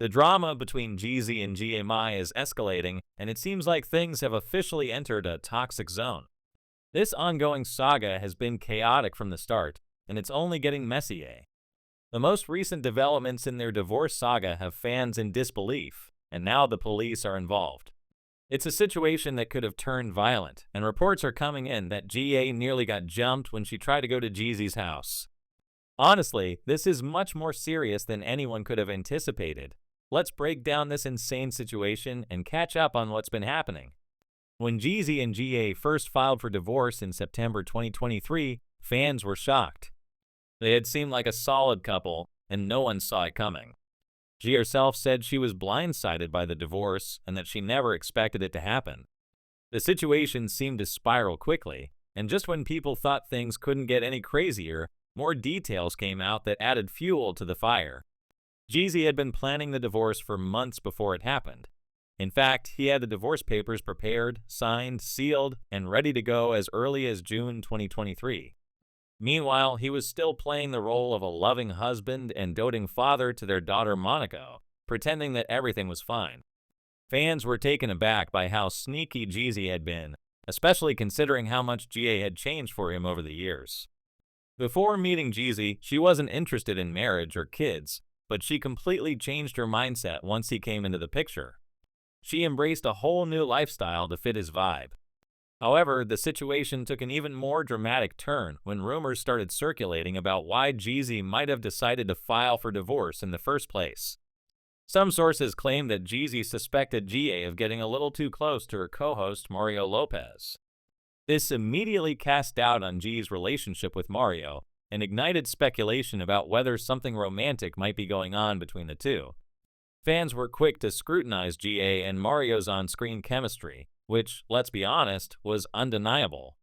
The drama between Jeezy and Jeanie Mai is escalating, and it seems like things have officially entered a toxic zone. This ongoing saga has been chaotic from the start, and it's only getting messier. The most recent developments in their divorce saga have fans in disbelief, and now the police are involved. It's a situation that could have turned violent, and reports are coming in that GA nearly got jumped when she tried to go to Jeezy's house. Honestly, this is much more serious than anyone could have anticipated. Let's break down this insane situation and catch up on what's been happening. When Jeezy and GA first filed for divorce in September 2023, fans were shocked. They had seemed like a solid couple, and no one saw it coming. She herself said she was blindsided by the divorce and that she never expected it to happen. The situation seemed to spiral quickly, and just when people thought things couldn't get any crazier, more details came out that added fuel to the fire. Jeezy had been planning the divorce for months before it happened. In fact, he had the divorce papers prepared, signed, sealed, and ready to go as early as June 2023. Meanwhile, he was still playing the role of a loving husband and doting father to their daughter Monaco, pretending that everything was fine. Fans were taken aback by how sneaky Jeezy had been, especially considering how much GA had changed for him over the years. Before meeting Jeezy, she wasn't interested in marriage or kids, but she completely changed her mindset once he came into the picture. She embraced a whole new lifestyle to fit his vibe. However, the situation took an even more dramatic turn when rumors started circulating about why Jeezy might have decided to file for divorce in the first place. Some sources claim that Jeezy suspected GA of getting a little too close to her co-host Mario Lopez. This immediately cast doubt on G's relationship with Mario and ignited speculation about whether something romantic might be going on between the two. Fans were quick to scrutinize GA and Mario's on-screen chemistry, which, let's be honest, was undeniable.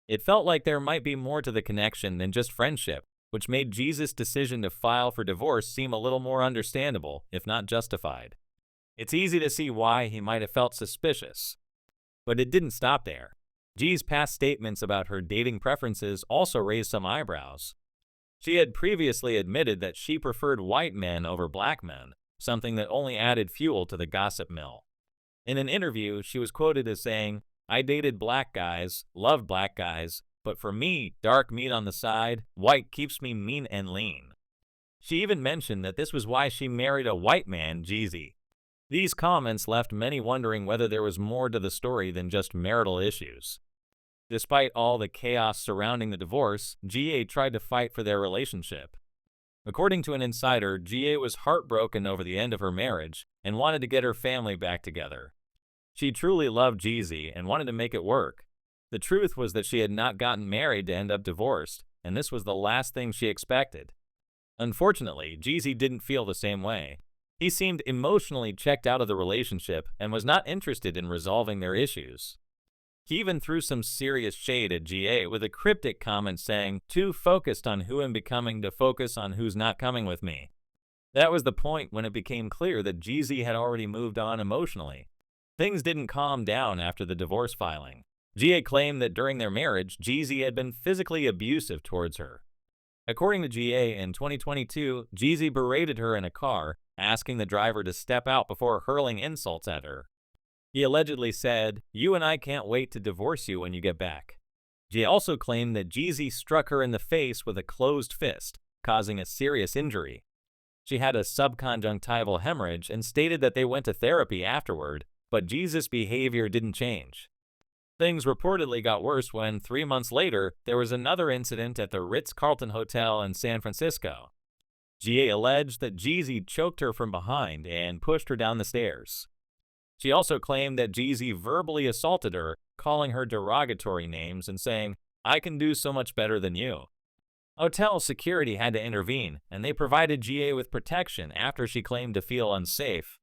It felt like there might be more to the connection than just friendship, which made Jeezy's decision to file for divorce seem a little more understandable, if not justified. It's easy to see why he might have felt suspicious. But it didn't stop there. G's past statements about her dating preferences also raised some eyebrows. She had previously admitted that she preferred white men over black men, something that only added fuel to the gossip mill. In an interview, she was quoted as saying, "I dated black guys, loved black guys, but for me, dark meat on the side, white keeps me mean and lean." She even mentioned that this was why she married a white man, Jeezy. These comments left many wondering whether there was more to the story than just marital issues. Despite all the chaos surrounding the divorce, GA tried to fight for their relationship. According to an insider, GA was heartbroken over the end of her marriage and wanted to get her family back together. She truly loved Jeezy and wanted to make it work. The truth was that she had not gotten married to end up divorced, and this was the last thing she expected. Unfortunately, Jeezy didn't feel the same way. He seemed emotionally checked out of the relationship and was not interested in resolving their issues. He even threw some serious shade at GA with a cryptic comment saying, "Too focused on who I'm becoming to focus on who's not coming with me." That was the point when it became clear that Jeezy had already moved on emotionally. Things didn't calm down after the divorce filing. GA claimed that during their marriage, Jeezy had been physically abusive towards her. According to GA, in 2022, Jeezy berated her in a car, asking the driver to step out before hurling insults at her. He allegedly said, "You and I can't wait to divorce you when you get back." GA also claimed that Jeezy struck her in the face with a closed fist, causing a serious injury. She had a subconjunctival hemorrhage and stated that they went to therapy afterward, but Jeezy's behavior didn't change. Things reportedly got worse when, 3 months later, there was another incident at the Ritz-Carlton Hotel in San Francisco. GA alleged that Jeezy choked her from behind and pushed her down the stairs. She also claimed that Jeezy verbally assaulted her, calling her derogatory names and saying, "I can do so much better than you." Hotel security had to intervene, and they provided GA with protection after she claimed to feel unsafe.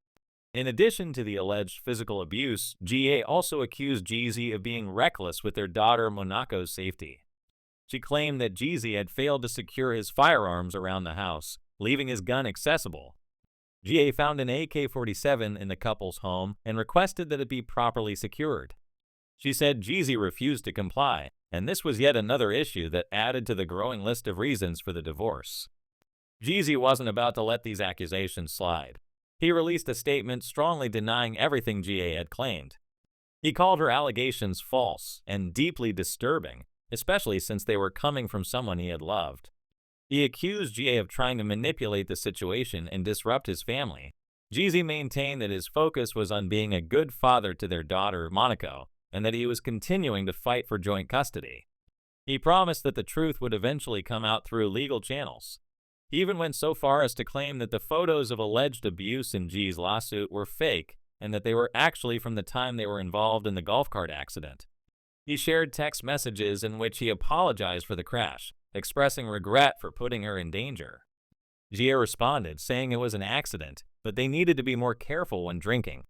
In addition to the alleged physical abuse, GA also accused Jeezy of being reckless with their daughter Monaco's safety. She claimed that Jeezy had failed to secure his firearms around the house, leaving his gun accessible. GA found an AK-47 in the couple's home and requested that it be properly secured. She said Jeezy refused to comply, and this was yet another issue that added to the growing list of reasons for the divorce. Jeezy wasn't about to let these accusations slide. He released a statement strongly denying everything GA had claimed. He called her allegations false and deeply disturbing, especially since they were coming from someone he had loved. He accused GA of trying to manipulate the situation and disrupt his family. Jeezy maintained that his focus was on being a good father to their daughter, Monaco, and that he was continuing to fight for joint custody. He promised that the truth would eventually come out through legal channels. He even went so far as to claim that the photos of alleged abuse in G's lawsuit were fake and that they were actually from the time they were involved in the golf cart accident. He shared text messages in which he apologized for the crash, expressing regret for putting her in danger. Gia responded, saying it was an accident, but they needed to be more careful when drinking.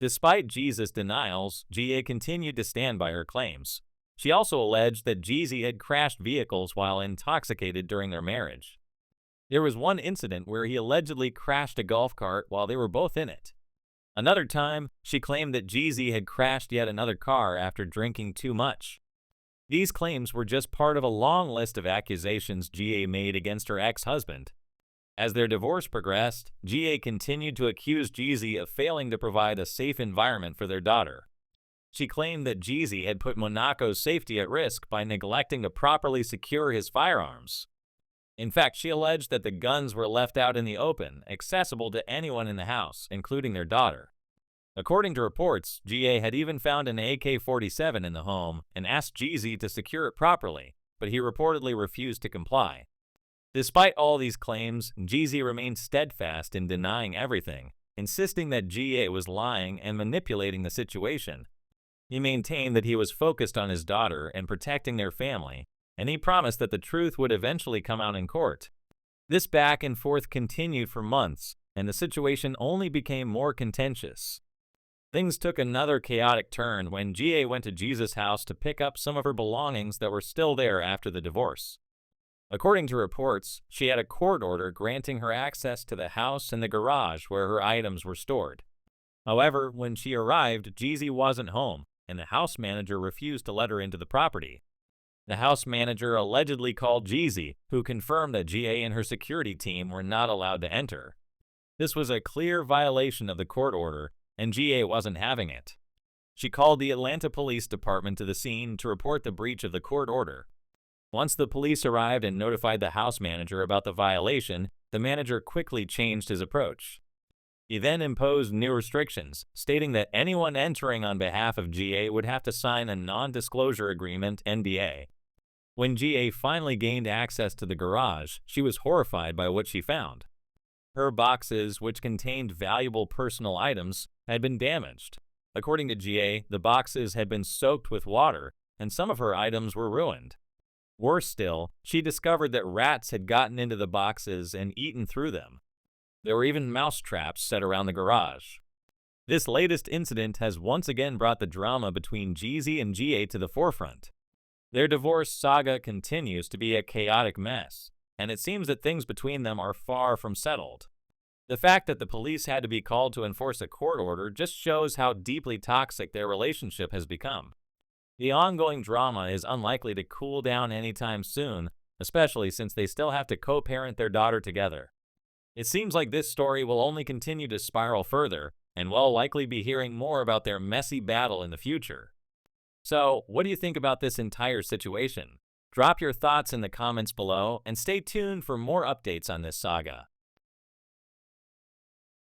Despite Jesus' denials, Gia continued to stand by her claims. She also alleged that Jeezy had crashed vehicles while intoxicated during their marriage. There was one incident where he allegedly crashed a golf cart while they were both in it. Another time, she claimed that Jeezy had crashed yet another car after drinking too much. These claims were just part of a long list of accusations GA made against her ex-husband. As their divorce progressed, GA continued to accuse Jeezy of failing to provide a safe environment for their daughter. She claimed that Jeezy had put Monaco's safety at risk by neglecting to properly secure his firearms. In fact, she alleged that the guns were left out in the open, accessible to anyone in the house, including their daughter. According to reports, GA had even found an AK-47 in the home and asked Jeezy to secure it properly, but he reportedly refused to comply. Despite all these claims, Jeezy remained steadfast in denying everything, insisting that GA was lying and manipulating the situation. He maintained that he was focused on his daughter and protecting their family, and he promised that the truth would eventually come out in court. This back and forth continued for months, and the situation only became more contentious. Things took another chaotic turn when GA went to Jesus' house to pick up some of her belongings that were still there after the divorce. According to reports, she had a court order granting her access to the house and the garage where her items were stored. However, when she arrived, Jeezy wasn't home, and the house manager refused to let her into the property. The house manager allegedly called Jeezy, who confirmed that GA and her security team were not allowed to enter. This was a clear violation of the court order, and GA wasn't having it. She called the Atlanta Police Department to the scene to report the breach of the court order. Once the police arrived and notified the house manager about the violation, the manager quickly changed his approach. He then imposed new restrictions, stating that anyone entering on behalf of GA would have to sign a non-disclosure agreement (NDA). When GA finally gained access to the garage, she was horrified by what she found. Her boxes, which contained valuable personal items, had been damaged. According to GA, the boxes had been soaked with water, and some of her items were ruined. Worse still, she discovered that rats had gotten into the boxes and eaten through them. There were even mouse traps set around the garage. This latest incident has once again brought the drama between Jeezy and GA to the forefront. Their divorce saga continues to be a chaotic mess, and it seems that things between them are far from settled. The fact that the police had to be called to enforce a court order just shows how deeply toxic their relationship has become. The ongoing drama is unlikely to cool down anytime soon, especially since they still have to co-parent their daughter together. It seems like this story will only continue to spiral further, and we'll likely be hearing more about their messy battle in the future. So, what do you think about this entire situation? Drop your thoughts in the comments below, and stay tuned for more updates on this saga.